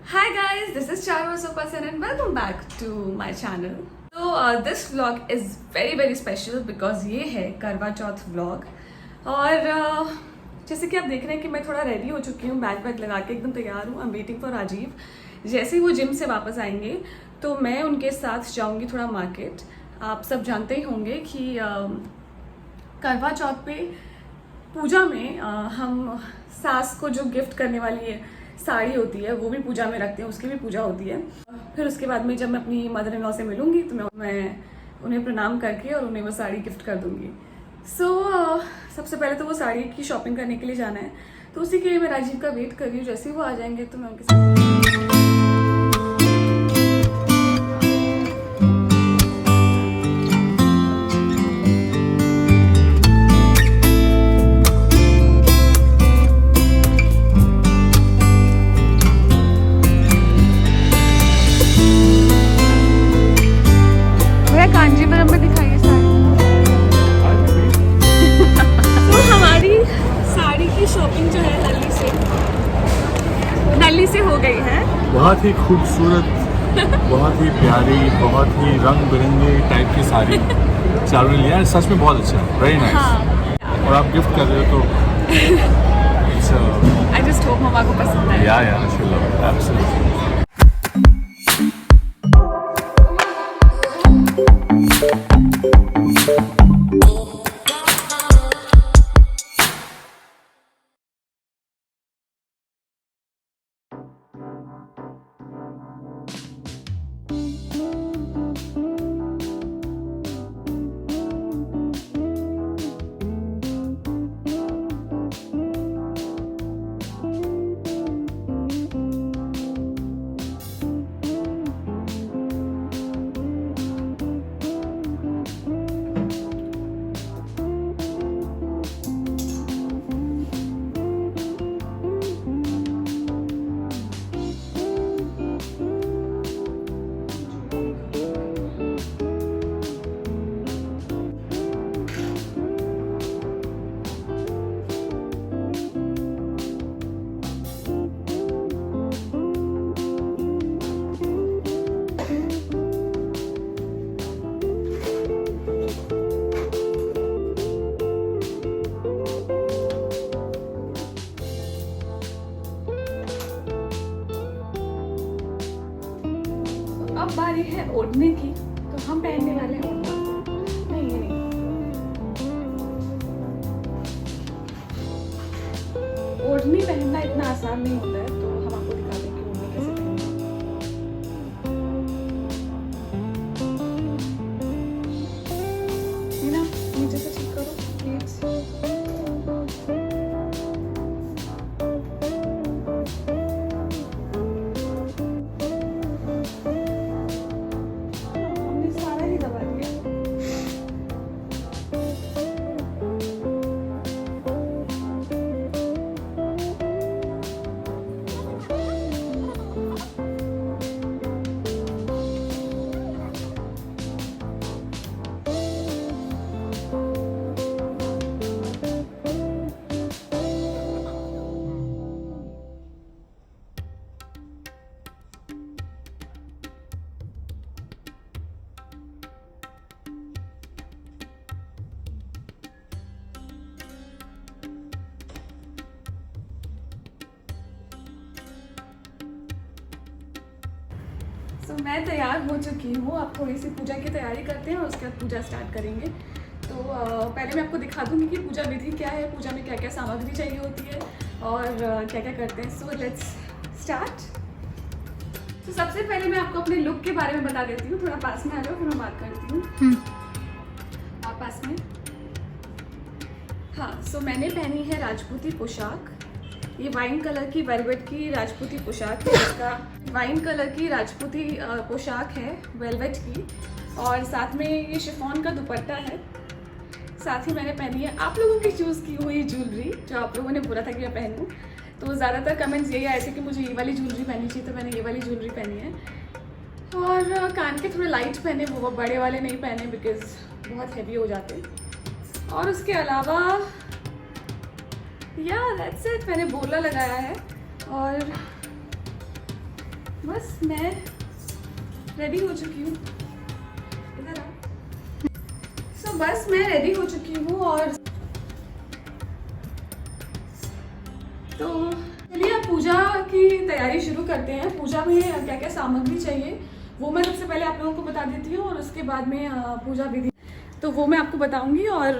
Hi guys, this is Charwa Sopasan and welcome back to my channel. So this vlog is very special because ये है करवा चौथ vlog और जैसे कि आप देख रहे हैं कि मैं थोड़ा रेडी हो चुकी हूँ, बैग वैग लगा के एकदम तैयार हूँ। I am waiting for Rajeev. जैसे ही वो जिम से वापस आएंगे तो मैं उनके साथ जाऊँगी थोड़ा मार्केट। आप सब जानते ही होंगे कि करवा चौथ पे पूजा में हम सास को जो गिफ्ट करने वाली है साड़ी होती है वो भी पूजा में रखते हैं, उसकी भी पूजा होती है। फिर उसके बाद में जब मैं अपनी मदर इन लॉ से मिलूंगी तो मैं उन्हें प्रणाम करके और उन्हें वो साड़ी गिफ्ट कर दूंगी। सबसे पहले तो वो साड़ी की शॉपिंग करने के लिए जाना है, तो उसी के लिए मैं राजीव का वेट कर रही हूँ। जैसे ही वो आ जाएंगे तो मैं उनके साथ कांजीवरम में दिखाइए साड़ी। तो हमारी साड़ी की शॉपिंग जो है नल्ली से हो गई है। बहुत ही खूबसूरत, बहुत ही प्यारी, बहुत ही रंग बिरंगे टाइप की साड़ी चारों ने लिया है। सच में बहुत अच्छा, वेरी नाइस। हाँ। और आप गिफ्ट कर रहे हो तो आई जस्ट होप मम्मा को पसंद आए। या शी लव इट एब्सोल्युटली। अब बारी है ओढ़ने की, तो हम पहनने वाले हैं ओढ़ना। नहीं ये नहीं, ओढ़नी पहनना इतना आसान नहीं होता है, तो हम आपको दिखा देंगे ओढ़नी कैसे पहनना। है ना, नीचे से ठीक करो प्लीज। तो मैं तैयार हो चुकी हूँ। आप थोड़ी सी पूजा की तैयारी करते हैं और उसके बाद पूजा स्टार्ट करेंगे। तो पहले मैं आपको दिखा दूँगी कि पूजा विधि क्या है, पूजा में क्या क्या सामग्री चाहिए होती है और क्या क्या करते हैं। So let's start. तो सबसे पहले मैं आपको अपने लुक के बारे में बता देती हूँ। थोड़ा पास में आ जाओ, फिर मैं बात करती हूँ। आप पास में। हाँ, सो मैंने पहनी है राजपूती पोशाक। ये वाइन कलर की वेलवेट की राजपूती पोशाक है। इसका वाइन कलर की राजपूती पोशाक है वेलवेट की, और साथ में ये शिफॉन का दुपट्टा है। साथ ही मैंने पहनी है आप लोगों की चूज़ की हुई ज्वेलरी, जो आप लोगों ने बोला था कि मैं पहनूं। तो ज़्यादातर कमेंट्स यही आए थे कि मुझे ये वाली ज्वेलरी पहननी चाहिए, तो मैंने ये वाली ज्वेलरी पहनी है। और कान के थोड़े लाइट पहने, वो बड़े वाले नहीं पहने बिकॉज बहुत हैवी हो जाते। और उसके अलावा या दैट्स इट, मैंने बोला लगाया है। और बस मैं रेडी हो चुकी हूँ, इधर आ। सो बस मैं रेडी हो चुकी हूँ और तो चलिए अब पूजा की तैयारी शुरू करते हैं। पूजा में क्या क्या सामग्री चाहिए वो मैं सबसे पहले आप लोगों को बता देती हूँ और उसके बाद में पूजा विधि तो वो मैं आपको बताऊंगी। और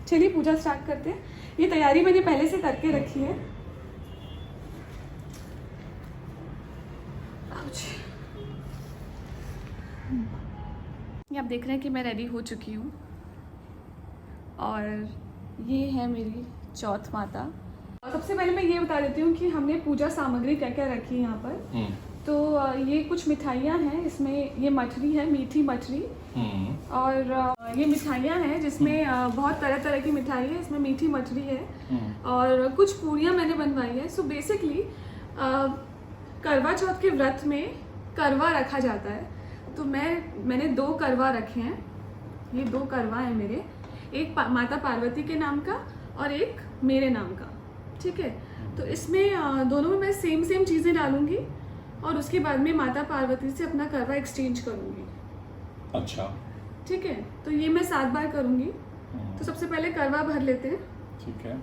चलिए पूजा स्टार्ट करते हैं। ये तैयारी मैंने पहले से करके रखी है। ये आप देख रहे हैं कि मैं रेडी हो चुकी हूँ और ये है मेरी चौथ माता। सबसे पहले मैं ये बता देती हूँ कि हमने पूजा सामग्री क्या क्या रखी है यहाँ पर। तो ये कुछ मिठाइयाँ हैं, इसमें ये मठरी है, मीठी मठरी। और ये मिठाइयाँ हैं जिसमें बहुत तरह तरह की मिठाई है, इसमें मीठी मठरी है और कुछ पूरियाँ मैंने बनवाई है। सो बेसिकली करवा चौथ के व्रत में करवा रखा जाता है। तो मैंने 2 करवा रखे हैं। ये 2 करवा हैं मेरे, एक माता पार्वती के नाम का और एक मेरे नाम का, ठीक है। तो इसमें दोनों में मैं सेम चीज़ें डालूंगी और उसके बाद में माता पार्वती से अपना करवा एक्सचेंज करूंगी। अच्छा, ठीक है। तो ये मैं 7 बार करूंगी। तो सबसे पहले करवा भर लेते हैं। ठीक है।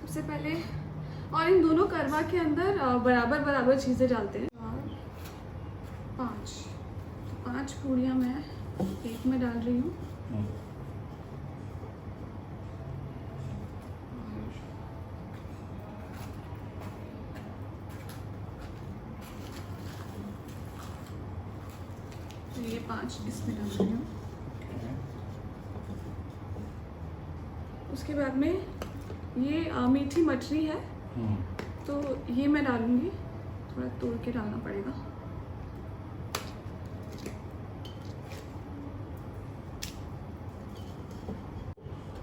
सबसे पहले और इन दोनों करवा के अंदर बराबर बराबर चीज़ें डालते हैं। 5 पूड़ियाँ मैं एक में डाल रही हूँ। तो ये 5 इसमें डाल रही हूँ। उसके बाद में ये मीठी मछली है तो ये मैं डालूंगी, थोड़ा तोड़ के डालना पड़ेगा।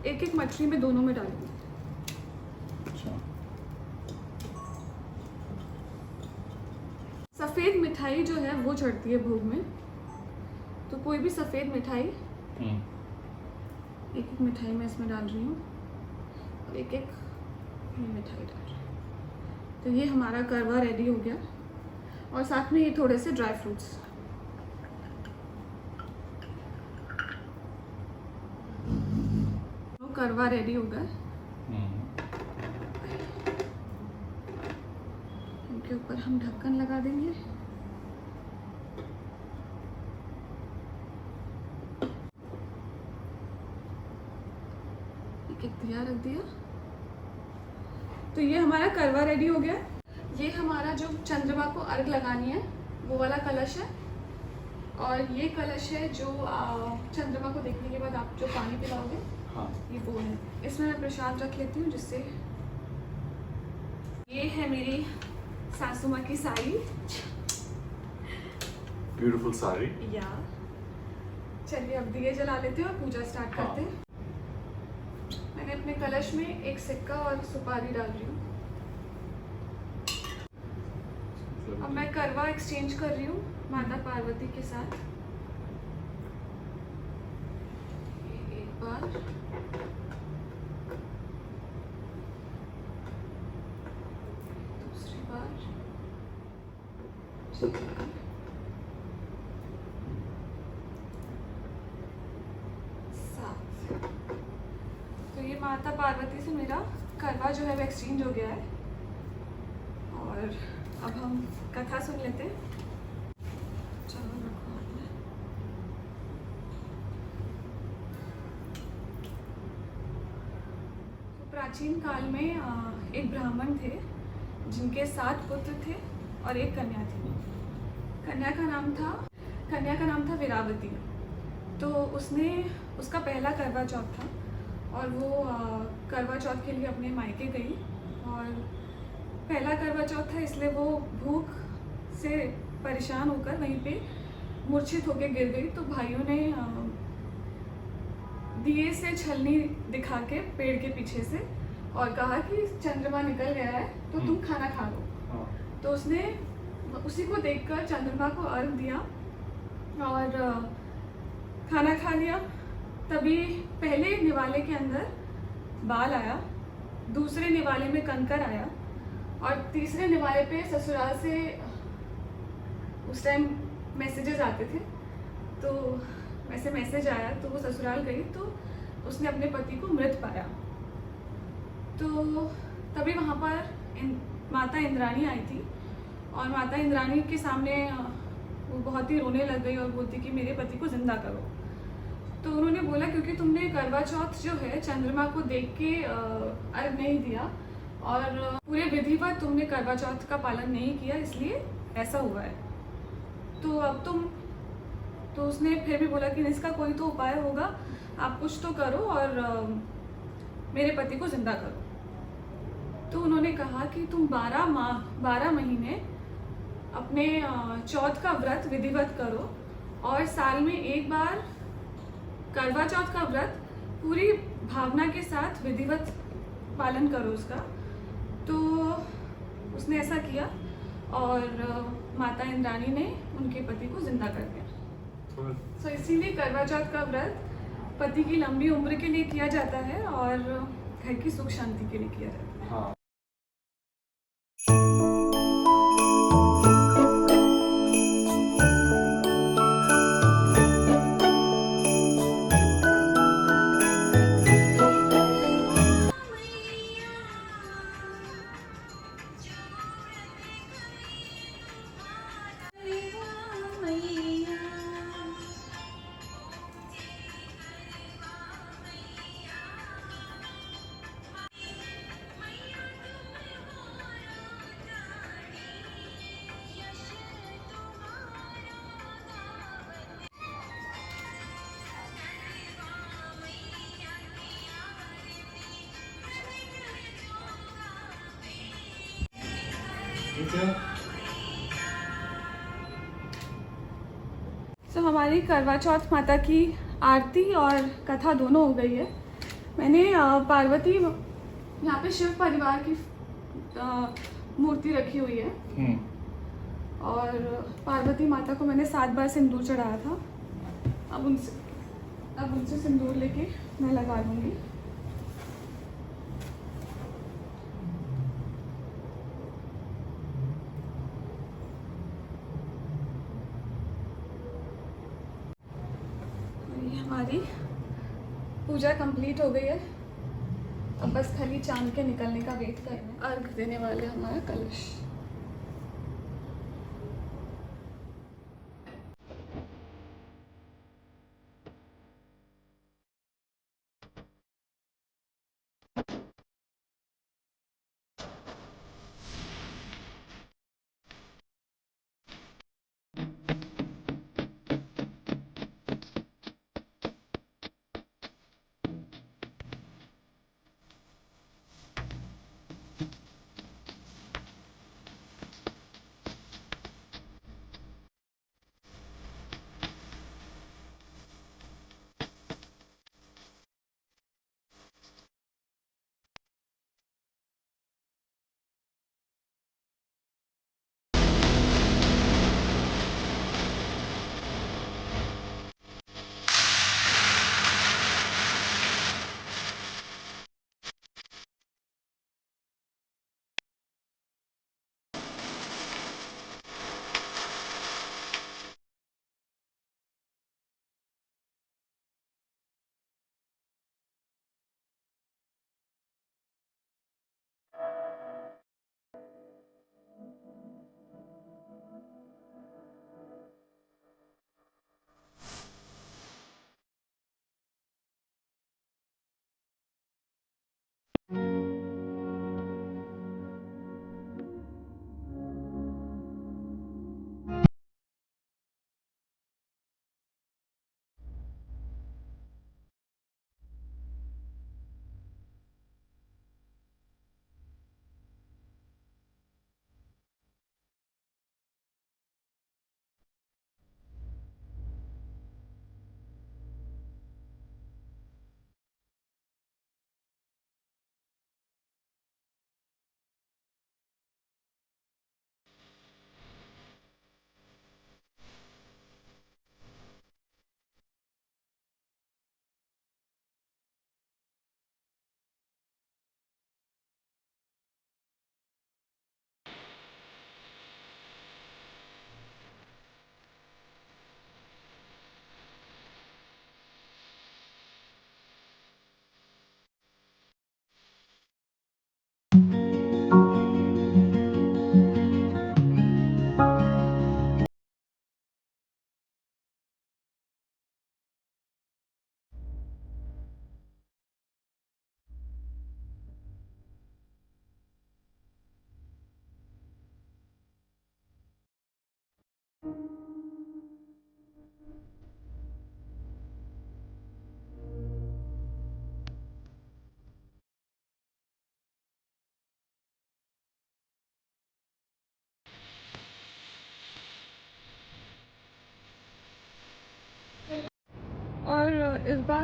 एक मछली में दोनों में डालूंगी। अच्छा। सफ़ेद मिठाई जो है वो चढ़ती है भोग में, तो कोई भी सफ़ेद मिठाई एक मिठाई मैं इसमें डाल रही हूँ और एक मिठाई डाल रही हूँ। तो ये हमारा करवा रेडी हो गया और साथ में ये थोड़े से ड्राई फ्रूट्स। करवा रेडी हो गया। इनके ऊपर हम ढक्कन लगा देंगे। एक दिया रख दिया। तो ये हमारा करवा रेडी हो गया। ये हमारा जो चंद्रमा को अर्घ लगानी है वो वाला कलश है और ये कलश है जो चंद्रमा को देखने के बाद आप जो पानी पिलाओगे। हाँ। ये वो है। इसमें मैं प्रसाद रख लेती हूँ जिससे। ये है मेरी सासू माँ की साड़ी। ब्यूटीफुल साड़ी। या चलिए अब दिए जला लेते हैं और पूजा स्टार्ट करते हैं। मैंने अपने कलश में एक सिक्का और सुपारी डाल रही हूँ। अब मैं करवा एक्सचेंज कर रही हूँ माता पार्वती के साथ। एक बार, दूसरी बार, तो ये माता पार्वती से मेरा करवा जो है वो एक्सचेंज हो गया है। और अब हम कथा सुन लेते हैं। चलो रखो हाथ में। तो प्राचीन काल में एक ब्राह्मण थे जिनके 7 पुत्र थे और एक कन्या थी। कन्या का नाम था वीरावती। तो उसका पहला करवा चौथ था और वो करवा चौथ के लिए अपने मायके गई और पहला करवा चौथ था इसलिए वो भूख से परेशान होकर वहीं पे मूर्छित होकर गिर गई। तो भाइयों ने दिए से छलनी दिखा के पेड़ के पीछे से और कहा कि चंद्रमा निकल गया है तो तुम खाना खा लो। तो उसने उसी को देखकर चंद्रमा को अर्घ दिया और खाना खा लिया। तभी पहले निवाले के अंदर बाल आया, दूसरे निवाले में कंकर आया और तीसरे निवाले पे ससुराल से उस टाइम मैसेजेस आते थे, तो वैसे मैसेज आया तो वो ससुराल गई तो उसने अपने पति को मृत पाया। तो तभी वहाँ पर माता इंद्राणी आई थी और माता इंद्राणी के सामने वो बहुत ही रोने लग गई और बोलती कि मेरे पति को जिंदा करो। तो उन्होंने बोला क्योंकि तुमने करवा चौथ जो है चंद्रमा को देख के अर्घ नहीं दिया और पूरे विधिवत तुमने करवा चौथ का पालन नहीं किया, इसलिए ऐसा हुआ है। तो अब तो उसने फिर भी बोला कि इसका कोई तो उपाय होगा, आप कुछ तो करो और मेरे पति को जिंदा करो। तो उन्होंने कहा कि तुम 12 महीने अपने चौथ का व्रत विधिवत करो और साल में एक बार करवा चौथ का व्रत पूरी भावना के साथ विधिवत पालन करो उसका। तो उसने ऐसा किया और माता इंद्राणी ने उनके पति को जिंदा कर दिया। तो इसीलिए करवा चौथ का व्रत पति की लंबी उम्र के लिए किया जाता है और घर की सुख शांति के लिए किया जाता है। हाँ। तो हमारी करवा चौथ माता की आरती और कथा दोनों हो गई है। मैंने पार्वती यहाँ पे शिव परिवार की मूर्ति रखी हुई है और पार्वती माता को मैंने 7 बार सिंदूर चढ़ाया था। अब उनसे सिंदूर लेके मैं लगा लूँगी। हमारी पूजा कंप्लीट हो गई है, अब बस खाली चांद के निकलने का वेट करना है। अर्घ देने वाले हमारा कलश।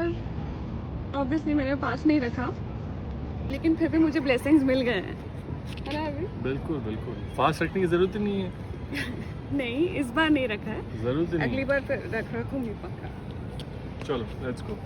बार ऑब्वियसली मैंने पास नहीं रखा, लेकिन फिर भी मुझे ब्लेसिंग्स मिल गए हैं, है ना अभी? बिल्कुल बिल्कुल, फास्ट रखने की जरूरत ही नहीं है। नहीं, इस बार नहीं रखा है, जरूरत ही नहीं अगली है। बार फिर रखूंगी पक्का। चलो लेट्स गो।